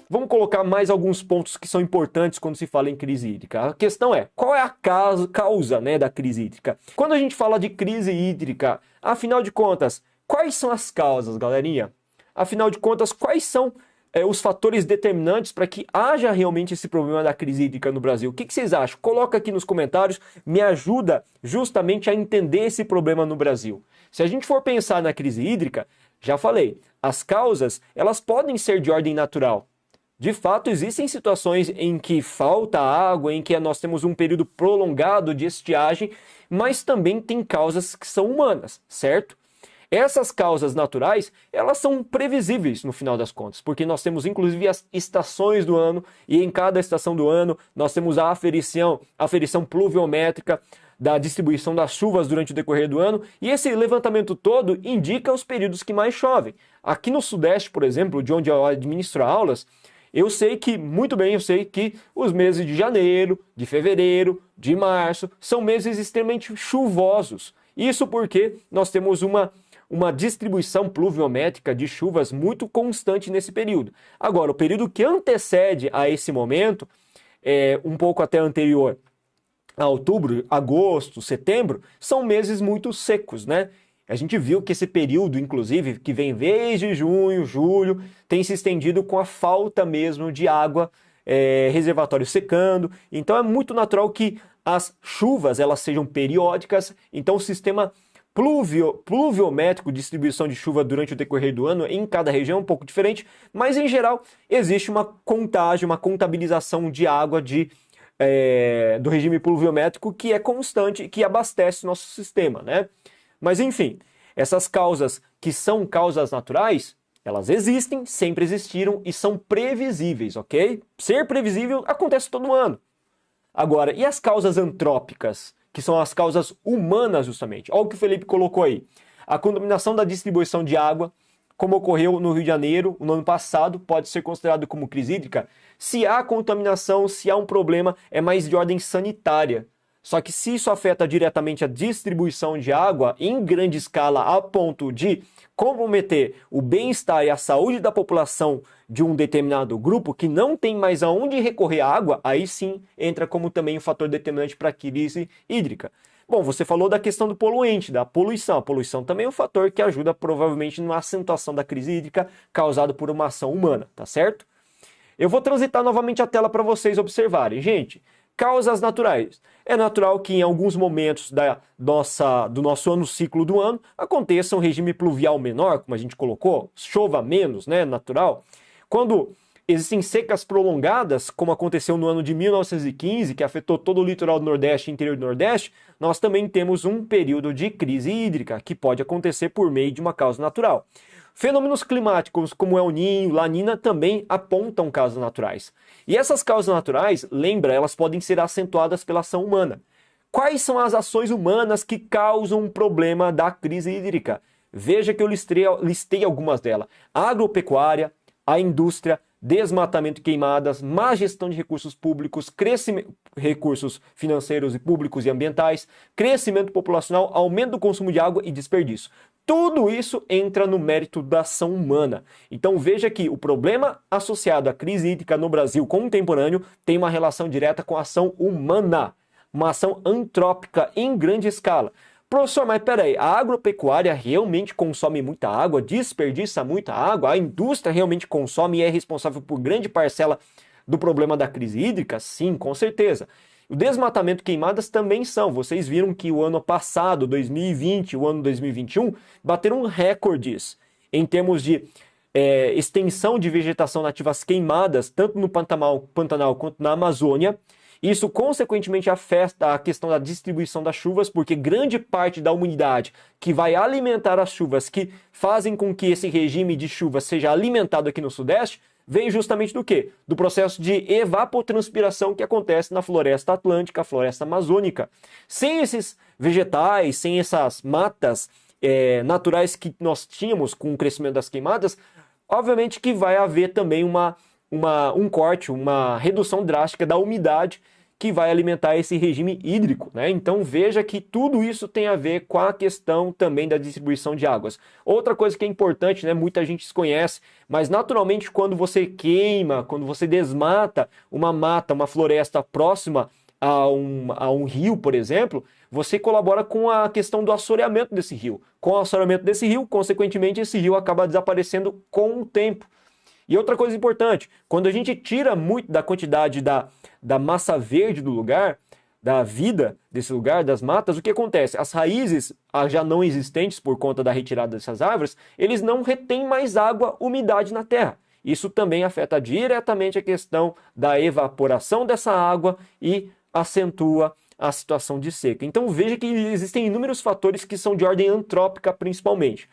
Vamos colocar mais alguns pontos que são importantes quando se fala em crise hídrica. A questão é, qual é a causa, né, da crise hídrica? Quando a gente fala de crise hídrica, afinal de contas, quais são as causas, galerinha? Afinal de contas, quais são os fatores determinantes para que haja realmente esse problema da crise hídrica no Brasil? O que vocês acham? Coloca aqui nos comentários, me ajuda justamente a entender esse problema no Brasil. Se a gente for pensar na crise hídrica, já falei, as causas, elas podem ser de ordem natural. De fato, existem situações em que falta água, em que nós temos um período prolongado de estiagem, mas também tem causas que são humanas, certo? Essas causas naturais, elas são previsíveis no final das contas, porque nós temos inclusive as estações do ano, e em cada estação do ano nós temos a aferição pluviométrica da distribuição das chuvas durante o decorrer do ano, e esse levantamento todo indica os períodos que mais chovem. Aqui no Sudeste, por exemplo, de onde eu administro aulas, eu sei que os meses de janeiro, de fevereiro, de março, são meses extremamente chuvosos. Isso porque nós temos uma distribuição pluviométrica de chuvas muito constante nesse período. Agora, o período que antecede a esse momento, um pouco até anterior a outubro, agosto, setembro, são meses muito secos, né? A gente viu que esse período, inclusive, que vem desde junho, julho, tem se estendido com a falta mesmo de água, reservatórios secando. Então é muito natural que as chuvas elas sejam periódicas. Então o sistema pluviométrico de distribuição de chuva durante o decorrer do ano em cada região é um pouco diferente, mas em geral existe uma contagem, uma contabilização de água do regime pluviométrico que é constante e que abastece o nosso sistema, né? Mas enfim, essas causas que são causas naturais, elas existem, sempre existiram e são previsíveis, ok? Ser previsível acontece todo ano. Agora, e as causas antrópicas, que são as causas humanas justamente? Olha o que o Felipe colocou aí. A contaminação da distribuição de água, como ocorreu no Rio de Janeiro no ano passado, pode ser considerado como crise hídrica. Se há contaminação, se há um problema, é mais de ordem sanitária. Só que se isso afeta diretamente a distribuição de água em grande escala a ponto de comprometer o bem-estar e a saúde da população de um determinado grupo que não tem mais aonde recorrer à água, aí sim entra como também um fator determinante para a crise hídrica. Bom, você falou da questão do poluente, da poluição. A poluição também é um fator que ajuda provavelmente na acentuação da crise hídrica causada por uma ação humana, tá certo? Eu vou transitar novamente a tela para vocês observarem. Gente, causas naturais. É natural que em alguns momentos do nosso ano ciclo do ano aconteça um regime pluvial menor, como a gente colocou, chova menos, né, natural. Quando existem secas prolongadas, como aconteceu no ano de 1915, que afetou todo o litoral do Nordeste e interior do Nordeste, nós também temos um período de crise hídrica, que pode acontecer por meio de uma causa natural. Fenômenos climáticos como El Niño, La Nina também apontam causas naturais. E essas causas naturais, lembra, elas podem ser acentuadas pela ação humana. Quais são as ações humanas que causam um problema da crise hídrica? Veja que eu listei algumas delas. A agropecuária, a indústria, desmatamento e queimadas, má gestão de recursos públicos, recursos financeiros e públicos e ambientais, crescimento populacional, aumento do consumo de água e desperdício. Tudo isso entra no mérito da ação humana. Então veja que o problema associado à crise hídrica no Brasil contemporâneo tem uma relação direta com a ação humana, uma ação antrópica em grande escala. Professor, mas peraí, a agropecuária realmente consome muita água, desperdiça muita água? A indústria realmente consome e é responsável por grande parcela do problema da crise hídrica? Sim, com certeza. O desmatamento e queimadas também são. Vocês viram que o ano passado, 2020, o ano 2021, bateram recordes em termos de extensão de vegetação nativas queimadas, tanto no Pantanal quanto na Amazônia. Isso, consequentemente, afeta a questão da distribuição das chuvas, porque grande parte da umidade que vai alimentar as chuvas, que fazem com que esse regime de chuva seja alimentado aqui no Sudeste, vem justamente do quê? Do processo de evapotranspiração que acontece na floresta atlântica, floresta amazônica. Sem esses vegetais, sem essas matas naturais que nós tínhamos com o crescimento das queimadas, obviamente que vai haver também um corte, uma redução drástica da umidade que vai alimentar esse regime hídrico, né? Então veja que tudo isso tem a ver com a questão também da distribuição de águas. Outra coisa que é importante, né? Muita gente desconhece, mas naturalmente quando você queima, quando você desmata uma mata, uma floresta próxima a um rio, por exemplo, você colabora com a questão do assoreamento desse rio. Com o assoreamento desse rio, consequentemente, esse rio acaba desaparecendo com o tempo. E outra coisa importante, quando a gente tira muito da quantidade da massa verde do lugar, da vida desse lugar, das matas, o que acontece? As raízes já não existentes por conta da retirada dessas árvores, eles não retêm mais água, umidade na terra. Isso também afeta diretamente a questão da evaporação dessa água e acentua a situação de seca. Então veja que existem inúmeros fatores que são de ordem antrópica principalmente.